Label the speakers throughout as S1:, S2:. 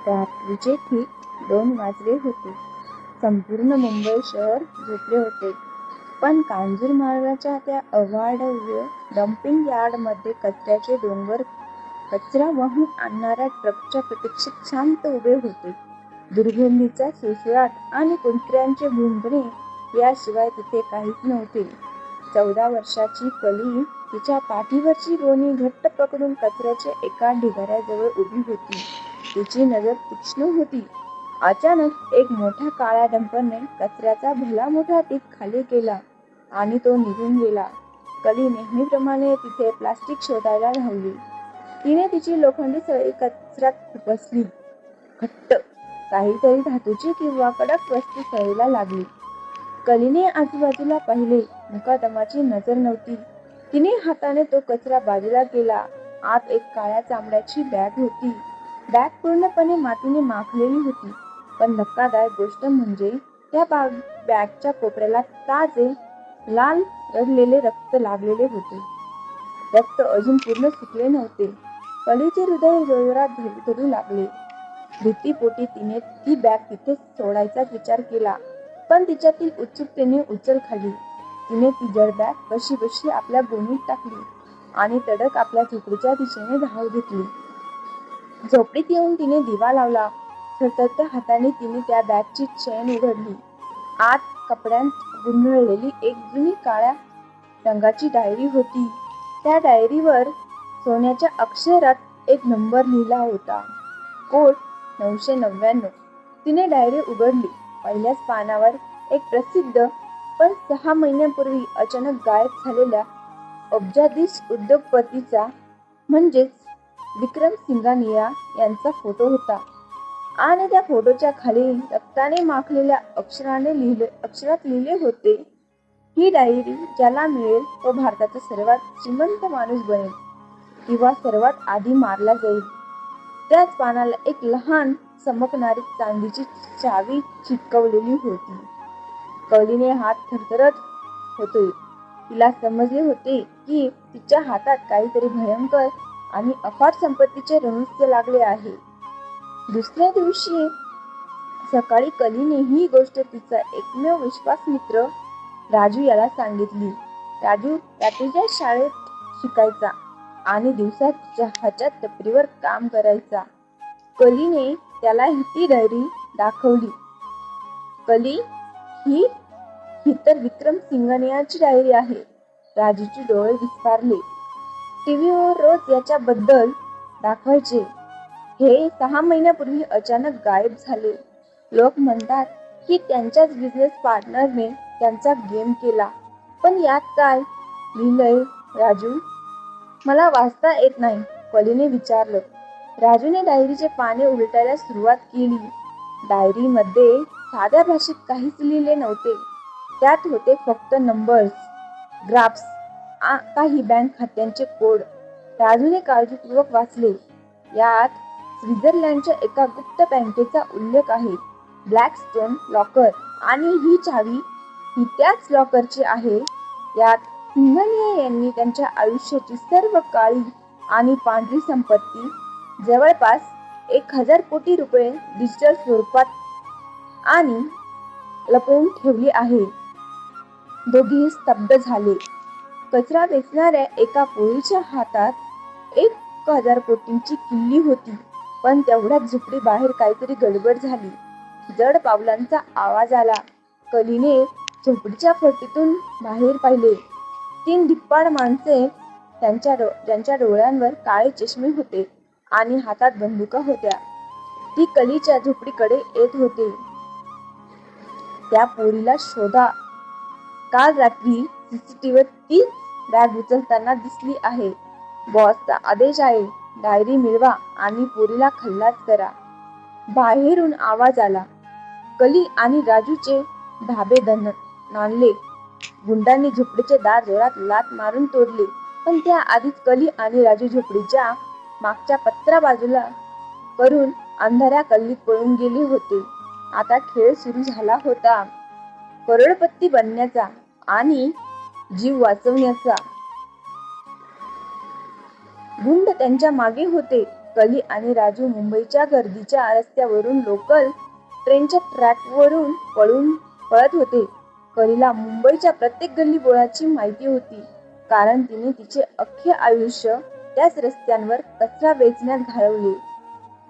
S1: रात्रीचे ठीक 2 वाजले होते. संपूर्ण मुंबई शहर झोपले होते. पण कांजूरमार्गाच्या त्या अवाढव्य डम्पिंग यार्डमध्ये कचऱ्याचे डोंगर कचरा वाहून आणणाऱ्या ट्रकच्या प्रतीक्षेत शांत उभे होते. दुर्गंधीचा सुळसुळाट आणि कुत्र्यांचे भुंकणे याशिवाय तिथे काहीच नव्हते. 14 वर्षाची कली तिच्या पाठीवरची गोणी घट्ट पकडून कचऱ्याच्या एका ढिगाऱ्याजवळ उभी होती. तिची नजर तीक्ष्ण होती. अचानक एक मोठ्या काळ्या डंपरने कचऱ्याचा भला मोठा ढीग खाली केला आणि तो निघून गेला. कली नेहमीप्रमाणे तिथे प्लास्टिक शोधायला धावली. तिने तिची लोखंडी सळई कचऱ्यात खुपसली. घट्ट काहीतरी धातूची किंवा कडक वस्तू सळईला लागली. कलीने आजूबाजूला पाहिले. मुकादमाची नजर नव्हती. तिने हाताने तो कचरा बाजूला केला. आत एक काळ्या चामड्याची बॅग होती. बॅग पूर्णपणे मातीने माखलेली होती. पण धक्कादायक गोष्ट म्हणजे त्या बॅगच्या कोपऱ्याला ताजे लाल रडलेले रक्त लागलेले होते. रक्त अजून पूर्ण सुकले नव्हते. कलीचे हृदय जोरजोरात धडधडू लागले. भीतीपोटी तिने ती बॅग तिथेच सोडायचा विचार केला. पण तिच्यातील उत्सुकतेने उचल खाल्ली. तिने ती जड बॅग कशीबशी आपल्या गोणीत टाकली आणि तडक आपल्या झोपडीच्या दिशेने धाव घेतली. झोपडीत येऊन तिने दिवा लावला. थरथरत्या हाताने तिने त्या बॅगची चेन उघडली. आत कपड्यांत गुंडाळलेली एक जुनी काळ्या रंगाची डायरी होती. त्या डायरीवर सोन्याच्या अक्षरात एक नंबर लिहिला होता. कोड 999. तिने डायरी उघडली. पहिल्याच पानावर एक प्रसिद्ध पण 6 महिन्यांपूर्वी अचानक गायब झालेल्या अब्जाधीश उद्योगपतीचा म्हणजेच विक्रम सिंघानिया यांचा फोटो होता आणि त्या फोटोच्या खाली रक्ताने माखलेल्या अक्षरात लिहिले होते, ही डायरी ज्याला मिळेल तो भारताचा सर्वात श्रीमंत माणूस बनेल किंवा सर्वात आधी मारला जाईल. त्याच पानाला एक लहान चमकणारी चांदीची चावी चिकटवलेली होती. कलीने हात थरथरत होते. तिला समजले होते की तिच्या हातात काहीतरी भयंकर आणि अफाट संपत्तीचे रहस्य लागले आहे. दुसऱ्या दिवशी सकाळी कलीने ही गोष्ट तिचा एकमेव विश्वासमित्र राजू याला सांगितली. राजू रात्रीच्या शाळेत शिकायचा आणि दिवसा चहाच्या टपरीवर काम करायचा. कलीने त्याला ती डायरी दाखवली. कली, ही तर विक्रम सिंघानियाची डायरी आहे. राजूचे डोळे विस्फारले. टीव्हीवर रोज याच्याबद्दल दाखवायचे. हे 6 महिन्यापूर्वी अचानक गायब झाले. लोक म्हणतात की त्यांच्याच बिझनेस पार्टनरने त्यांचा गेम केला. पण यात काय लिहिलंय राजू? मला वाचता येत नाही, कलीने विचारलं. राजूने डायरीचे पाने उलटायला सुरुवात केली. डायरीमध्ये साध्या भाषेत काहीच लिहिले नव्हते. त्यात होते फक्त नंबर्स, ग्राफ्स, काही बँक खात्यांचे कोड. राजूने काळजीपूर्वक वाचले. यात स्वित्झर्लंडच्या एका गुप्त बँकेचा उल्लेख आहे. ब्लॅकस्टोन लॉकर आणि ही चावी ही त्याच लॉकरची आहे. यात सिंघानिया यांनी त्यांच्या आयुष्याची सर्व काळी आणि पांढरी संपत्ती, जवळपास 1000 कोटी रुपये डिजिटल स्वरूपात आणि लपवून ठेवली आहे. दोघेही स्तब्ध झाले. कचरा वेचणाऱ्या एका पोरीच्या हातात 1000 कोटींची किल्ली होती. पण तेवढ्यात झोपडी बाहेर काहीतरी गडबड झाली. जड पावलांचा आवाज आला. कलीने झोपडीच्या फटीतून बाहेर पाहिले. 3 धिप्पाड माणसे, ज्यांच्या डोळ्यांवर काळे चष्मे होते आणि हातात बंदुका होत्या, ती कलीच्या झोपडीकडे येत होते. त्या पोरीला शोधा. काल रात्री सीसीटीव्हीवर तीच बॅग उचलताना दिसली आहे. बॉसचा आदेश आहे. डायरी मिळवा आणि पोरीला खल्लास करा. बाहेरून आवाज आला. कली आणि राजूचे धाबे नांदले. गुंडांनी झोपडीचे दार जोरात लाथ मारून तोडले. पण त्याआधीच कली आणि राजू झोपडीच्या मागच्या पत्रा बाजूला करून अंधाऱ्या गल्लीत पळून गेले होते. आता खेळ सुरू झाला होता. करोडपती बनण्याचा आणि जीव वाचवण्याचा. गुंड त्यांच्या मागे होते. कली आणि राजू मुंबईच्या गर्दीच्या रस्त्यावरून लोकल ट्रेनच्या ट्रॅकवरून पळत होते. कलीला मुंबईच्या प्रत्येक गल्लीबोळाची माहिती होती, कारण तिने तिचे अख्खे आयुष्य त्याच रस्त्यांवर कचरा वेचण्यात घालवले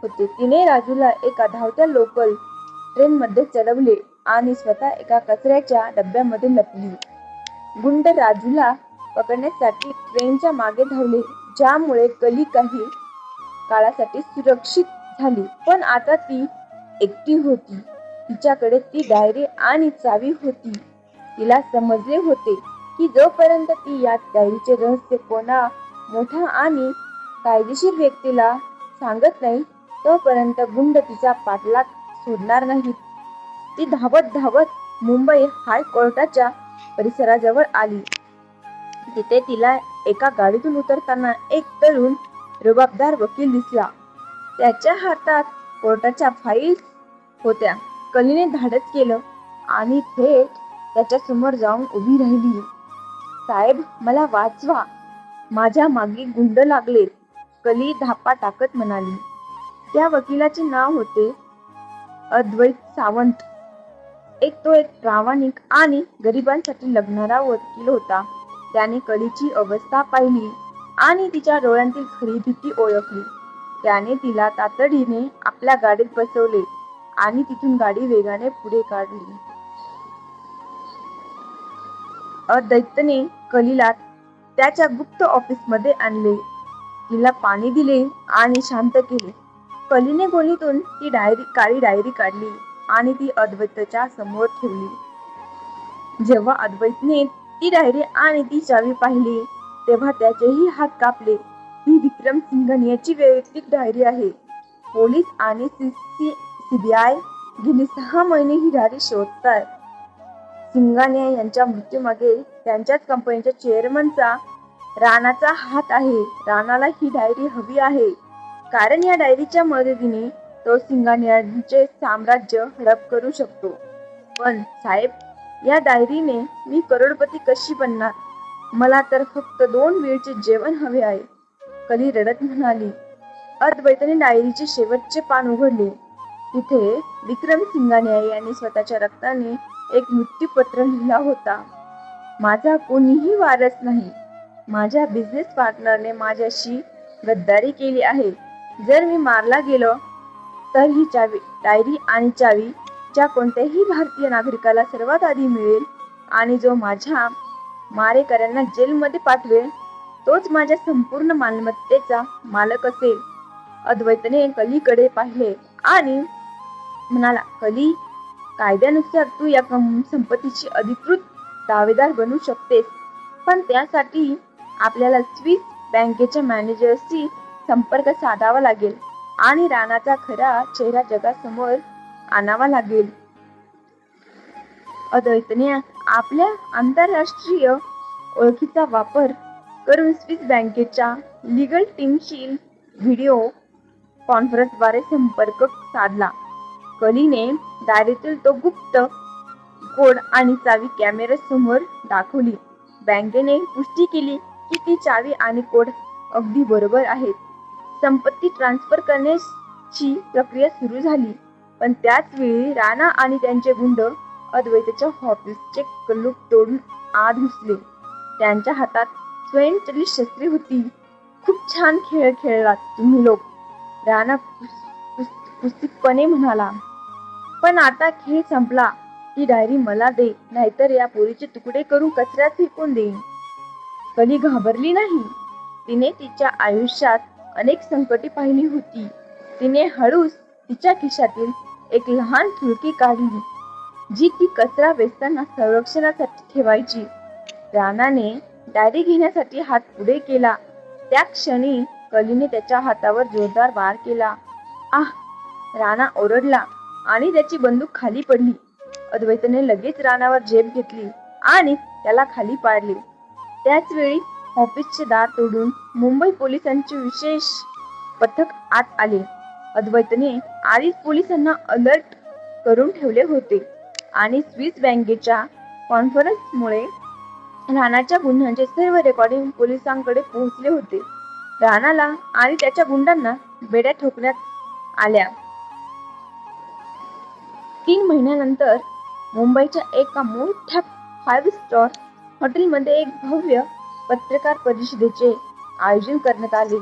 S1: होते. तिने राजूला एका धावत्या लोकल ट्रेनमध्ये चढवले आणि स्वतः एका कचऱ्याच्या डब्यामध्ये लपली. गुंड राजूला पकडण्यासाठी ट्रेनच्या मागे धावले, ज्यामुळे कली काही काळासाठी सुरक्षित झाली. पण आता ती एकटी होती. तिच्याकडे ती डायरी आणि चावी होती. तिला समजले होते की जोपर्यंत ती या डायरीचे रहस्य कोणा मोठ्या आणि कायदेशीर व्यक्तीला सांगत नाही, तोपर्यंत गुंड तिचा पाठलाग सोडणार नाहीत. ती धावत धावत मुंबई हायकोर्टाच्या परिसराजवळ आली. तिथे तिला एका गाडीतून उतरताना एक तरुण रुबाबदार वकील दिसला. त्याच्या हातात कोर्टाच्या फाईल्स होत्या. कलीने धाडस केलं आणि थेट त्याच्या समोर जाऊन उभी राहिली. साहेब, मला वाचवा, माझ्या मागे गुंड लागलेत, कली धापा टाकत म्हणाली. त्या वकिलाचे नाव होते अद्वैत सावंत. तो एक प्रामाणिक आणि गरिबांसाठी लढणारा वकील होता. त्याने कलीची अवस्था पाहिली आणि तिच्या डोळ्यांतील खरी भीती ओळखली. त्याने तिला तातडीने आपल्या गाडीत बसवले आणि तिथून गाडी वेगाने पुढे काढली. अद्वैतने कलीला त्याच्या गुप्त ऑफिसमध्ये आणले. तिला पाणी दिले आणि शांत केले. कलीने गोणीतून ती काळी डायरी काढली आणि ती अद्वैतच्या समोर ठेवली. जेव्हा अद्वैतने ती डायरी आणि ती चावी पाहिली, तेव्हा त्याचेही हात कापले. ही विक्रम सिंघानियाची वैयक्तिक डायरी आहे. पोलीस आणि सीबीआय गेली 6 महिने ही डायरी शोधतायत. सिंघानिया यांच्या मृत्यूमागे त्यांच्याच कंपनीच्या चेअरमनचा राणाचा हात आहे. राणाला ही डायरी हवी आहे, कारण या डायरीच्या मदतीने तो सिंघानियांचे साम्राज्य हडप करू शकतो. पण साहेब, या डायरीने मी करोडपती कशी बनणार? मला तर फक्त 2 वेळचे जेवण हवे आहे, कली रडत म्हणाली. अद्वैतने डायरीचे शेवटचे पान उघडले. तिथे विक्रम सिंघानिया यांनी स्वतःच्या रक्ताने एक मृत्यूपत्र लिहिला होता. माझा कोणीही वारस नाही. माझ्या बिझनेस पार्टनरने माझ्याशी गद्दारी केली आहे. जर मी मारला गेलो तर ही डायरी आणि चावी ज्या कोणत्याही भारतीय नागरिकाला सर्वात आधी मिळेल आणि जो माझ्या मारेकऱ्यांना जेलमध्ये पाठवेल, तोच माझ्या संपूर्ण मालमत्तेचा मालक असेल. अद्वैतने कलीकडे पाहिले आणि म्हणाला, कली, कायद्यानुसार तू या संपत्तीची अधिकृत दावेदार बनू शकतेस, पण त्यासाठी आपल्याला स्विस बँकेच्या मॅनेजरशी संपर्क साधावा लागेल आणि राणाचा खरा चेहरा जगासमोर आणावा लागेल. अद्वैतने आपल्या आंतरराष्ट्रीय ओळखीचा वापर करून स्विस बँकेच्या लीगल टीमशी व्हिडिओ कॉन्फरन्सद्वारे संपर्क साधला. कलीने डायरीतील तो गुप्त कोड आणि चावी कॅमेऱ्यासमोर दाखवली. बँकेने पुष्टी केली की ती चावी आणि कोड अगदी बरोबर आहेत. संपत्ती ट्रान्सफर करण्याची प्रक्रिया सुरू झाली. पण त्याच वेळी राणा आणि त्यांचे गुंड अद्वैतच्या ऑफिसचे कुलूप तोडून आत घुसले. त्यांच्या हातात स्वयंचलित शस्त्रे होती. खूप छान खेळ खेळलात तुम्ही लोक, राणा पुस्तिकपणे म्हणाला. पण आता खेळ संपला. ती डायरी मला दे, नाहीतर या पोरीचे तुकडे करून कचऱ्यात फेकून देईन. कली घाबरली नाही. तिने तिच्या आयुष्यात अनेक संकटे पाहिली होती. तिने हळूच तिच्या खिशातील एक लहान खिळकी काढली, जी ती कचरा वेचताना संरक्षणासाठी ठेवायची. राणाने डायरी घेण्यासाठी हात पुढे केला. त्या क्षणी कलीने त्याच्या हातावर जोरदार वार केला. आह! राणा ओरडला आणि त्याची बंदूक खाली पडली. अद्वैतने लगेच राणावर झेप घेतली आणि त्याला खाली पाडले. त्याच वेळी ऑफिसचे दार तोडून मुंबई पोलिसांचे विशेष पथक आत आले. अद्वैतने आधीच पोलिसांना अलर्ट करून ठेवले होते आणि स्विस बँकेच्या कॉन्फरन्समुळे राणाच्या गुन्ह्यांचे सर्व रेकॉर्डिंग पोलिसांकडे पोहोचले होते. राणाला आणि त्याच्या गुंडांना बेड्या ठोकण्यात आल्या. 3 महिन्यानंतर मुंबईच्या एका मोठ्या 5 स्टार हॉटेलमध्ये एक भव्य पत्रकार परिषदेचे आयोजन करण्यात आले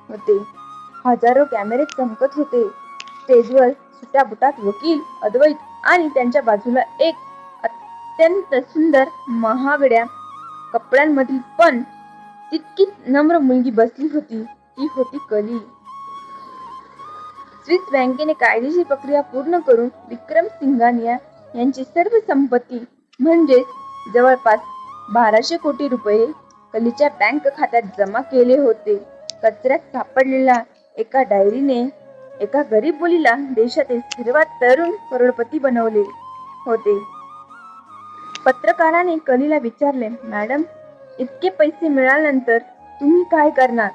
S1: होते. हजारो कॅमेरे चमकत होते. स्टेजवर सुट्या बुटात वकील अद्वैत आणि त्यांच्या बाजूला एक अत्यंत सुंदर महागड्या कपड्यांमधील पण तितकीच नम्र मुलगी बसली होती. ती होती कली. स्विस बँकेने कायदेशीर प्रक्रिया पूर्ण करून विक्रम सिंघानिया यांची सर्व संपत्ती म्हणजेच जवळपास 1200 कोटी रुपये कलीच्या बँक खात्यात जमा केले होते. कचऱ्यात सापडलेल्या एका डायरीने एका गरीब मुलीला देशातील सर्वात तरुण करोडपती बनवले होते. पत्रकाराने कलीला विचारले, मॅडम, इतके पैसे मिळाल्यानंतर तुम्ही काय करणार?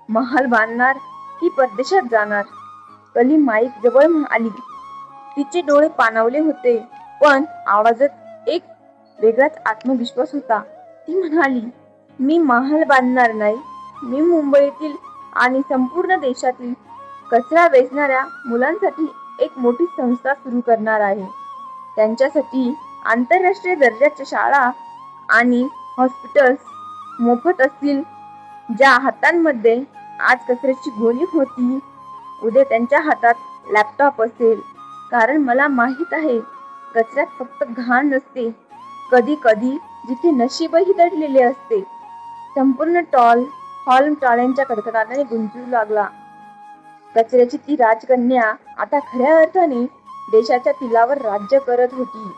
S1: महाल बांधणार की परदेशात जाणार? कली माईक जवळ आली. तिचे डोळे पाणावले होते, पण आवाजात एक वेगळाच आत्मविश्वास होता. ती म्हणाली, मी महाल बांधणार नाही. मी मुंबईतील आणि संपूर्ण देशातील कचरा वेचणाऱ्या मुलांसाठी एक मोठी संस्था सुरू करणार आहे. त्यांच्यासाठी आंतरराष्ट्रीय दर्जाच्या शाळा आणि हॉस्पिटल्स मोफत असतील. ज्या हातांमध्ये आज कचऱ्याची गोणी होती, उद्या त्यांच्या हातात लॅपटॉप असेल. कारण मला माहित आहे, कचऱ्यात फक्त घाण नसते, कधी कधी जिथे नशीबही दडलेले असते. संपूर्ण हॉल टाळ्यांच्या कडकडाटाने गुंजू लागला. कचऱ्याची ती राजकन्या आता खऱ्या अर्थाने देशाच्या तिलावर राज्य करत होती.